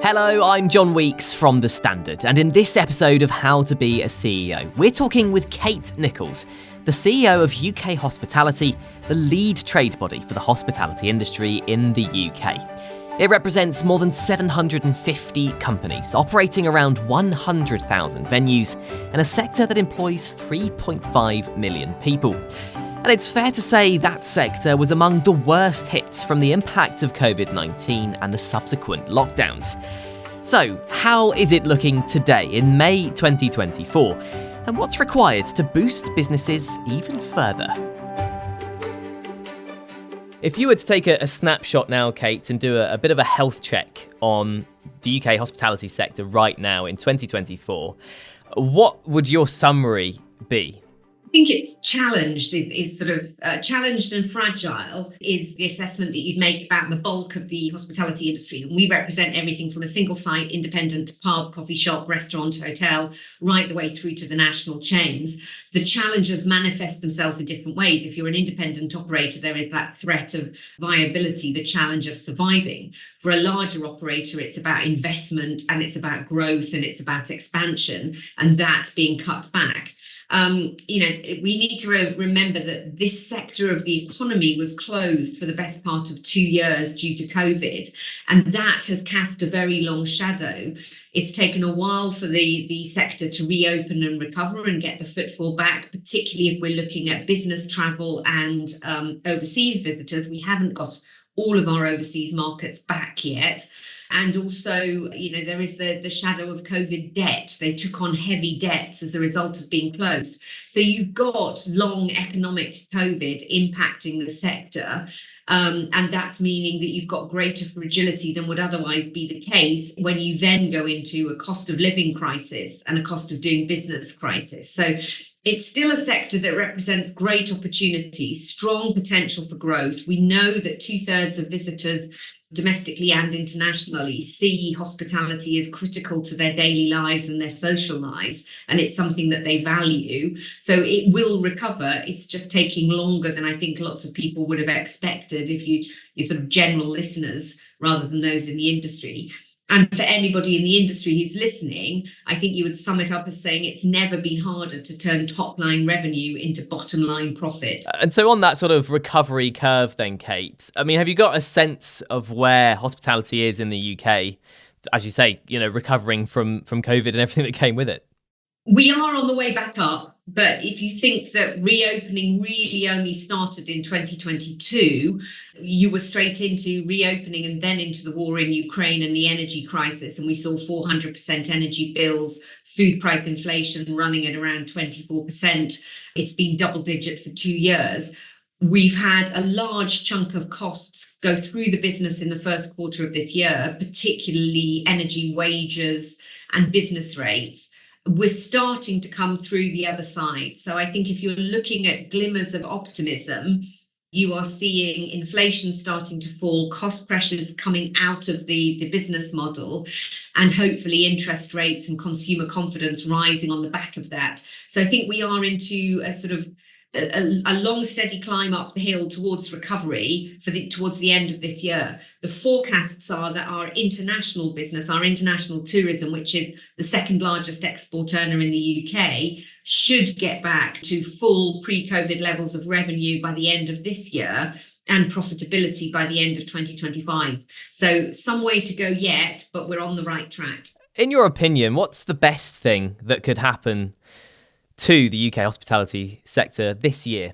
Hello, I'm John Weeks from The Standard, and in this episode of How to Be a CEO, we're talking with Kate Nicholls, the CEO of UKHospitality, the lead trade body for the hospitality industry in the UK. It represents more than 750 companies, operating around 100,000 venues, and a sector that employs 3.5 million people. And it's fair to say that sector was among the worst hits from the impacts of COVID-19 and the subsequent lockdowns. So, how is it looking today in May 2024? And what's required to boost businesses even further? If you were to take a snapshot now, Kate, and do a bit of a health check on the UK hospitality sector right now in 2024, what would your summary be? I think it's challenged. It's sort of challenged and fragile is the assessment that you'd make about the bulk of the hospitality industry. And we represent everything from a single site, independent pub, coffee shop, restaurant, hotel, right the way through to the national chains. The challenges manifest themselves in different ways. If you're an independent operator, there is that threat of viability, the challenge of surviving. For a larger operator, it's about investment and it's about growth and it's about expansion, and that being cut back. We need to remember that this sector of the economy was closed for the best part of 2 years due to COVID, and that has cast a very long shadow. It's taken a while for the sector to reopen and recover and get the footfall back, particularly if we're looking at business travel and overseas visitors. We haven't got all of our overseas markets back yet. And also, there is the shadow of COVID debt. They took on heavy debts as a result of being closed. So you've got long economic COVID impacting the sector. And that's meaning that you've got greater fragility than would otherwise be the case when you then go into a cost of living crisis and a cost of doing business crisis. So it's still a sector that represents great opportunities, strong potential for growth. We know that 2/3 of visitors domestically and internationally see hospitality as critical to their daily lives and their social lives, and it's something that they value. So it will recover. It's just taking longer than I think lots of people would have expected if you're sort of general listeners rather than those in the industry. And for anybody in the industry who's listening, I think you would sum it up as saying it's never been harder to turn top line revenue into bottom line profit. And so on that sort of recovery curve then, Kate, I mean, have you got a sense of where hospitality is in the UK, as you say, recovering from COVID and everything that came with it? We are on the way back up, but if you think that reopening really only started in 2022, you were straight into reopening and then into the war in Ukraine and the energy crisis. And we saw 400% energy bills, food price inflation running at around 24%. It's been double digit for 2 years. We've had a large chunk of costs go through the business in the first quarter of this year, particularly energy, wages and business rates. We're starting to come through the other side. So I think if you're looking at glimmers of optimism, you are seeing inflation starting to fall, cost pressures coming out of the business model, and hopefully interest rates and consumer confidence rising on the back of that. So I think we are into a sort of a long, steady climb up the hill towards recovery towards the end of this year. The forecasts are that our international business, our international tourism, which is the second largest export earner in the UK, should get back to full pre-COVID levels of revenue by the end of this year and profitability by the end of 2025. So some way to go yet, but we're on the right track. In your opinion, what's the best thing that could happen to the UK hospitality sector this year?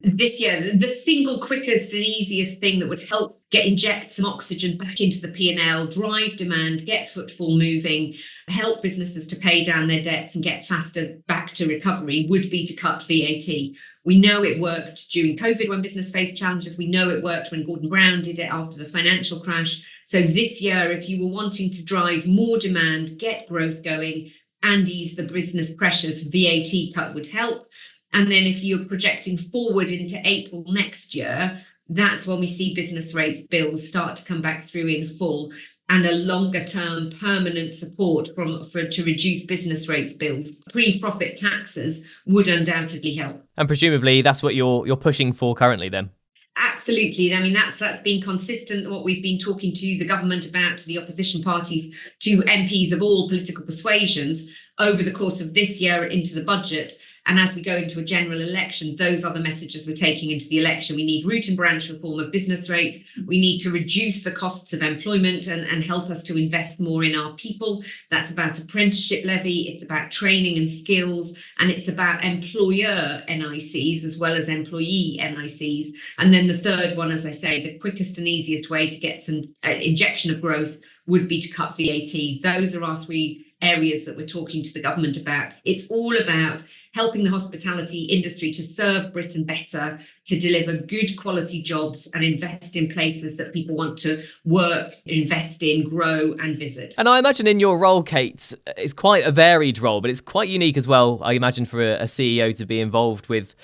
This year, the single quickest and easiest thing that would help inject some oxygen back into the P&L, drive demand, get footfall moving, help businesses to pay down their debts and get faster back to recovery would be to cut VAT. We know it worked during COVID when business faced challenges. We know it worked when Gordon Brown did it after the financial crash. So this year, if you were wanting to drive more demand, get growth going and ease the business pressures, VAT cut would help. And then if you're projecting forward into April next year, that's when we see business rates bills start to come back through in full, and a longer term permanent support to reduce business rates bills. Pre-profit taxes would undoubtedly help. And presumably that's what you're pushing for currently then? Absolutely. I mean, that's been consistent. What we've been talking to the government about, to the opposition parties, to MPs of all political persuasions over the course of this year into the budget. And as we go into a general election, those are the messages we're taking into the election. We need root and branch reform of business rates. We need to reduce the costs of employment and help us to invest more in our people. That's about apprenticeship levy. It's about training and skills. And it's about employer NICs as well as employee NICs. And then the third one, as I say, the quickest and easiest way to get some injection of growth would be to cut VAT. Those are our three areas that we're talking to the government about. It's all about helping the hospitality industry to serve Britain better, to deliver good quality jobs and invest in places that people want to work, invest in, grow and visit. And I imagine in your role, Kate, it's quite a varied role, but it's quite unique as well, I imagine, for a CEO to be involved with,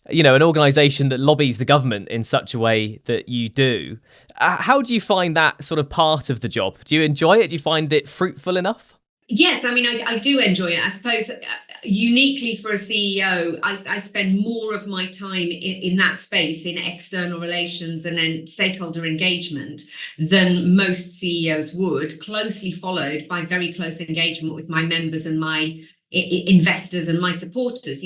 an organisation that lobbies the government in such a way that you do. How do you find that sort of part of the job? Do you enjoy it? Do you find it fruitful enough? Yes, I mean, I do enjoy it. I suppose uniquely for a CEO, I spend more of my time in that space, in external relations and then stakeholder engagement, than most CEOs would, closely followed by very close engagement with my members and my investors and my supporters.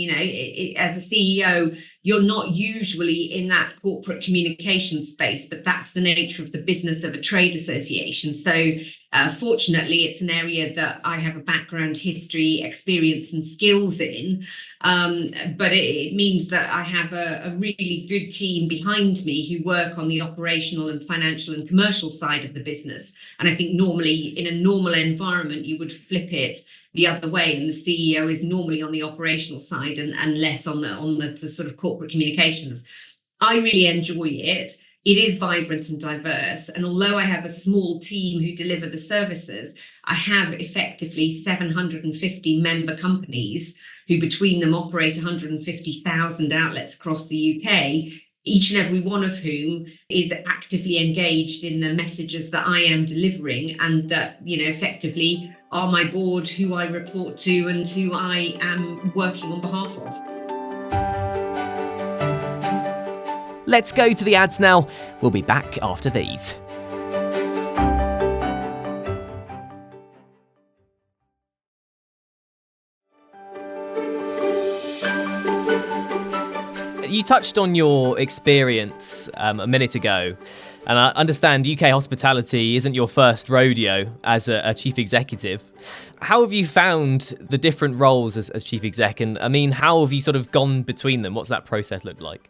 As a CEO, you're not usually in that corporate communication space, but that's the nature of the business of a trade association. So fortunately, it's an area that I have a background, history, experience and skills in. But it means that I have a really good team behind me who work on the operational and financial and commercial side of the business. And I think normally in a normal environment, you would flip it the other way, and the CEO is normally on the operational side and less on the sort of corporate communications. I really enjoy it. It is vibrant and diverse, and although I have a small team who deliver the services, I have effectively 750 member companies who between them operate 150,000 outlets across the UK, each and every one of whom is actively engaged in the messages that I am delivering and that, effectively are my board, who I report to and who I am working on behalf of. Let's go to the ads now. We'll be back after these. You touched on your experience a minute ago, and I understand UK Hospitality isn't your first rodeo as a chief executive. How have you found the different roles as chief exec? And I mean, how have you sort of gone between them? What's that process looked like?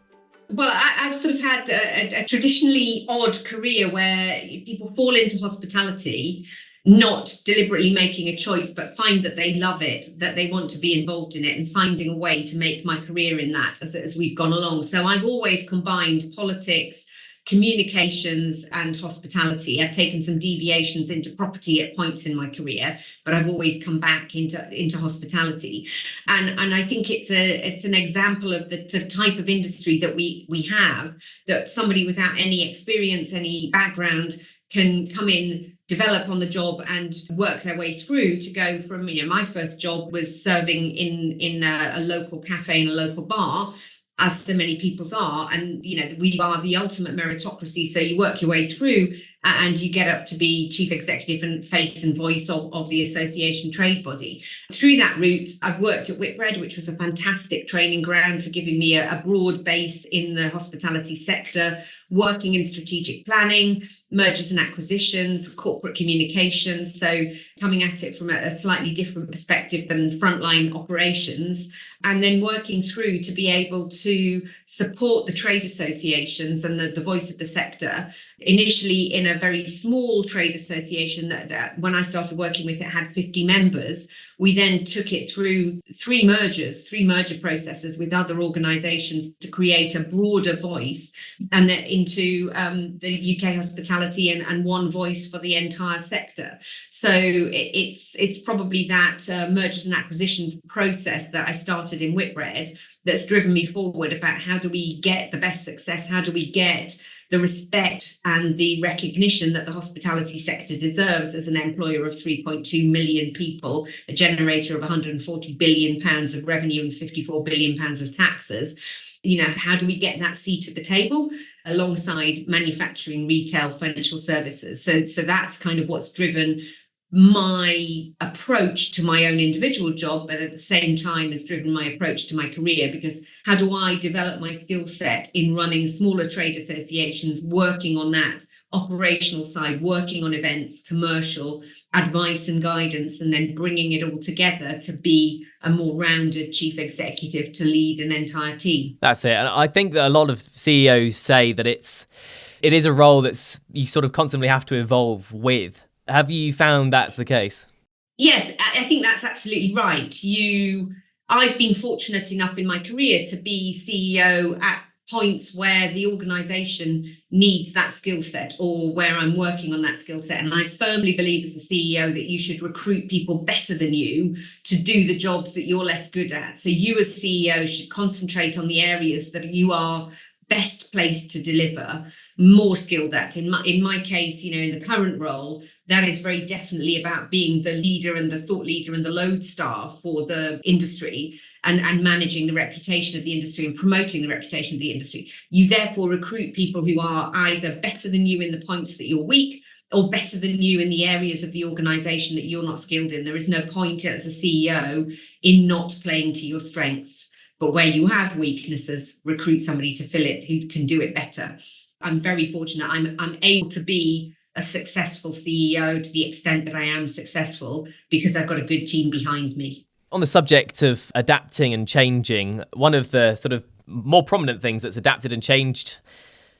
Well, I've sort of had a traditionally odd career where people fall into hospitality not deliberately making a choice, but find that they love it, that they want to be involved in it, and finding a way to make my career in that as we've gone along. So I've always combined politics, communications and hospitality. I've taken some deviations into property at points in my career, but I've always come back into hospitality. And I think it's an example of the type of industry that we have, that somebody without any experience, any background can come in, develop on the job and work their way through to go from, my first job was serving in a local cafe and a local bar, as so many people's are. And, we are the ultimate meritocracy. So you work your way through and you get up to be chief executive and face and voice of the association trade body. Through that route, I've worked at Whitbread, which was a fantastic training ground for giving me a broad base in the hospitality sector, working in strategic planning, mergers and acquisitions, corporate communications. So coming at it from a slightly different perspective than frontline operations, and then working through to be able to support the trade associations and the voice of the sector. Initially in a very small trade association that when I started working with, it had 50 members. We then took it through three merger processes with other organisations to create a broader voice, and then into the UK Hospitality and one voice for the entire sector. So it's probably that mergers and acquisitions process that I started in Whitbread that's driven me forward about how do we get the best success, how do we get the respect and the recognition that the hospitality sector deserves as an employer of 3.2 million people, a generator of 140 billion pounds of revenue and 54 billion pounds of taxes. How do we get that seat at the table alongside manufacturing, retail, financial services? So that's kind of what's driven my approach to my own individual job, but at the same time has driven my approach to my career, because how do I develop my skill set in running smaller trade associations, working on that operational side, working on events, commercial advice and guidance, and then bringing it all together to be a more rounded chief executive to lead an entire team. That's it. And I think that a lot of CEOs say that it is a role that's you sort of constantly have to evolve with. Have you found that's the case? Yes, I think that's absolutely right. I've been fortunate enough in my career to be CEO at points where the organisation needs that skill set, or where I'm working on that skill set. And I firmly believe as a CEO that you should recruit people better than you to do the jobs that you're less good at. So you as CEO should concentrate on the areas that you are best placed to deliver, more skilled at. In my case, in the current role, that is very definitely about being the leader and the thought leader and the lodestar for the industry, and managing the reputation of the industry and promoting the reputation of the industry. You therefore recruit people who are either better than you in the points that you're weak, or better than you in the areas of the organisation that you're not skilled in. There is no point as a CEO in not playing to your strengths. But where you have weaknesses, recruit somebody to fill it who can do it better. I'm very fortunate. I'm able to be a successful CEO to the extent that I am successful because I've got a good team behind me. On the subject of adapting and changing, one of the sort of more prominent things that's adapted and changed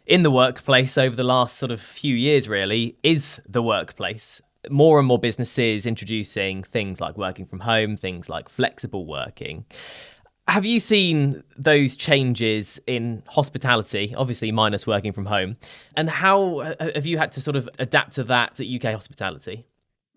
in the workplace over the last sort of few years really is the workplace. More and more businesses introducing things like working from home, things like flexible working. Have you seen those changes in hospitality, obviously minus working from home? And how have you had to sort of adapt to that at UK Hospitality?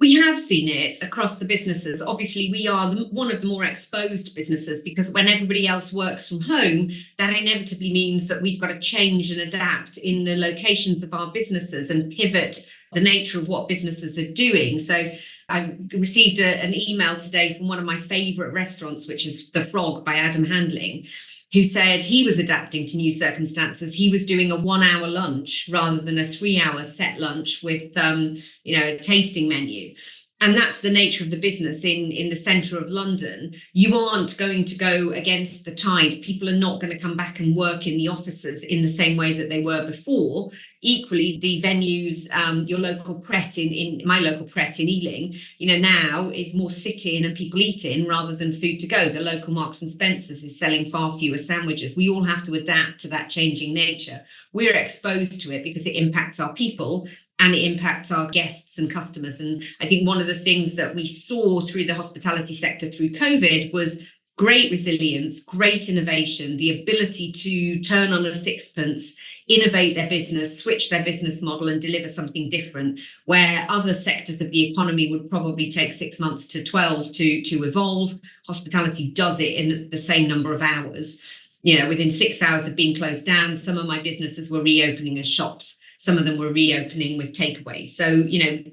We have seen it across the businesses. Obviously, we are one of the more exposed businesses, because when everybody else works from home, that inevitably means that we've got to change and adapt in the locations of our businesses and pivot the nature of what businesses are doing. So I received an email today from one of my favourite restaurants, which is The Frog by Adam Handling, who said he was adapting to new circumstances. He was doing a 1 hour lunch rather than a 3 hour set lunch with, a tasting menu. And that's the nature of the business in the centre of London. You aren't going to go against the tide. People are not going to come back and work in the offices in the same way that they were before. Equally, the venues, your local Pret in my local Pret in Ealing, now is more sit-in and people eat in rather than food to go. The local Marks and Spencer's is selling far fewer sandwiches. We all have to adapt to that changing nature. We're exposed to it because it impacts our people and it impacts our guests and customers. And I think one of the things that we saw through the hospitality sector through COVID was great resilience, great innovation, the ability to turn on a sixpence, innovate their business, switch their business model and deliver something different, where other sectors of the economy would probably take 6 months to 12 to evolve. Hospitality does it in the same number of hours. Within 6 hours of being closed down, some of my businesses were reopening as shops. Some of them were reopening with takeaways. So,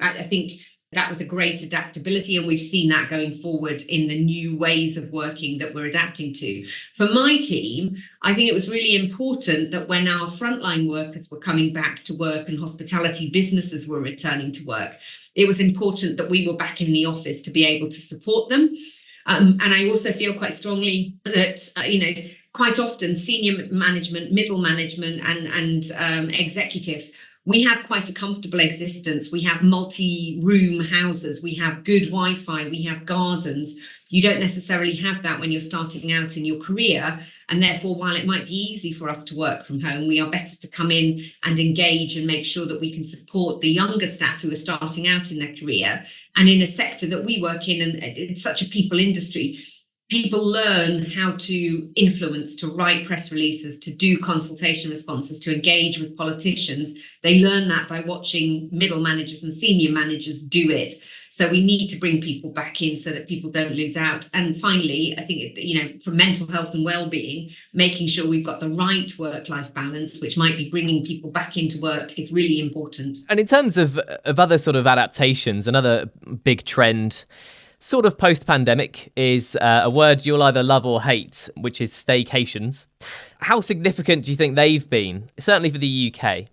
I think that was a great adaptability, and we've seen that going forward in the new ways of working that we're adapting to. For my team, I think it was really important that when our frontline workers were coming back to work and hospitality businesses were returning to work, it was important that we were back in the office to be able to support them. And I also feel quite strongly that, quite often senior management, middle management and executives, we have quite a comfortable existence. We have multi-room houses. We have good Wi-Fi. We have gardens. You don't necessarily have that when you're starting out in your career. And therefore, while it might be easy for us to work from home, we are better to come in and engage and make sure that we can support the younger staff who are starting out in their career. And in a sector that we work in, and it's such a people industry, people learn how to influence, to write press releases, to do consultation responses, to engage with politicians. They learn that by watching middle managers and senior managers do it. So we need to bring people back in so that people don't lose out. And finally, I think, for mental health and well-being, making sure we've got the right work-life balance, which might be bringing people back into work, is really important. And in terms of other sort of adaptations, another big trend sort of post-pandemic is a word you'll either love or hate, which is staycations. How significant do you think they've been, certainly for the UK?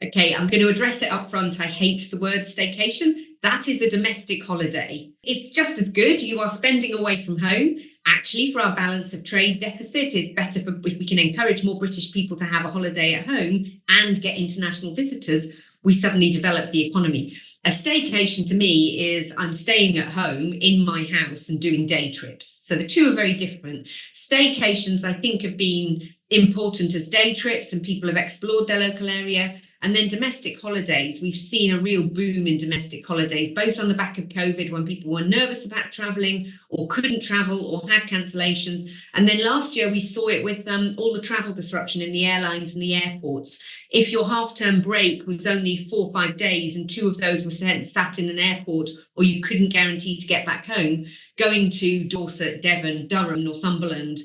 Okay, I'm going to address it up front. I hate the word staycation. That is a domestic holiday. It's just as good. You are spending away from home. Actually, for our balance of trade deficit, it's better if we can encourage more British people to have a holiday at home and get international visitors, we suddenly develop the economy. A staycation to me is I'm staying at home in my house and doing day trips. So the two are very different. Staycations, I think, have been important as day trips and people have explored their local area. And then domestic holidays, we've seen a real boom in domestic holidays, both on the back of COVID when people were nervous about travelling or couldn't travel or had cancellations. And then last year we saw it with all the travel disruption in the airlines and the airports. If your half-term break was only 4 or 5 days and 2 of those were sat in an airport or you couldn't guarantee to get back home, going to Dorset, Devon, Durham, Northumberland,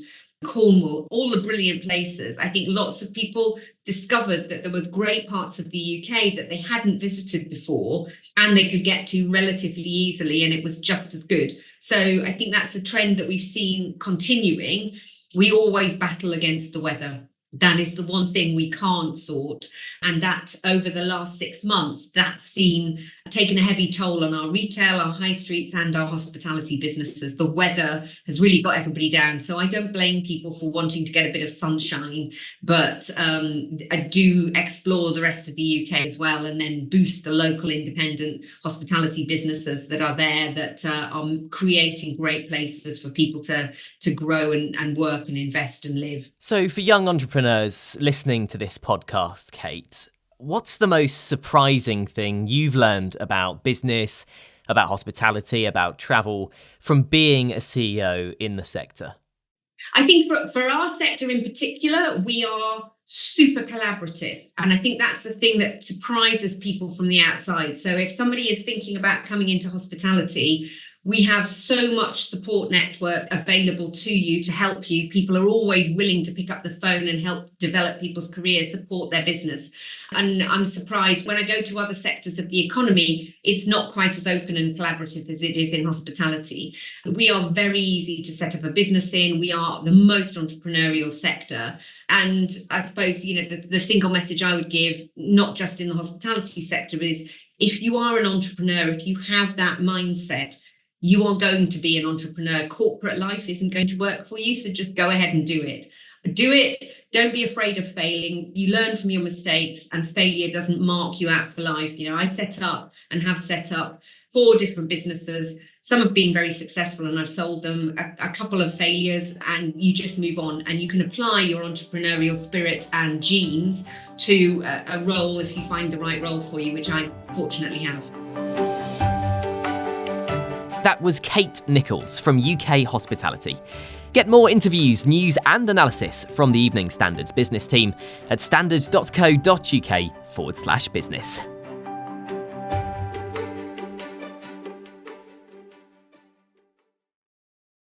Cornwall, all the brilliant places. I think lots of people discovered that there were great parts of the UK that they hadn't visited before and they could get to relatively easily, and it was just as good. So I think that's a trend that we've seen continuing. We always battle against the weather. That is the one thing we can't sort. And that over the last 6 months, that's taken a heavy toll on our retail, our high streets and our hospitality businesses. The weather has really got everybody down. So I don't blame people for wanting to get a bit of sunshine, but I do explore the rest of the UK as well and then boost the local independent hospitality businesses that are there that are creating great places for people to grow and work and invest and live. So for young entrepreneurs listening to this podcast, Kate, what's the most surprising thing you've learned about business, about hospitality, about travel from being a CEO in the sector? I think for our sector in particular, we are super collaborative. And I think that's the thing that surprises people from the outside. So if somebody is thinking about coming into hospitality, we have so much support network available to you to help you. People are always willing to pick up the phone and help develop people's careers, support their business. And I'm surprised when I go to other sectors of the economy, it's not quite as open and collaborative as it is in hospitality. We are very easy to set up a business in. We are the most entrepreneurial sector. And I suppose, the single message I would give, not just in the hospitality sector, is if you are an entrepreneur, if you have that mindset, you are going to be an entrepreneur. Corporate life isn't going to work for you, so just go ahead and do it. Do it. Don't be afraid of failing. You learn from your mistakes, and failure doesn't mark you out for life. I set up and have set up 4 different businesses. Some have been very successful and I've sold them, a couple of failures, and you just move on and you can apply your entrepreneurial spirit and genes to a role if you find the right role for you, which I fortunately have. That was Kate Nicholls from UK Hospitality. Get more interviews, news and analysis from the Evening Standard's business team at standard.co.uk/business.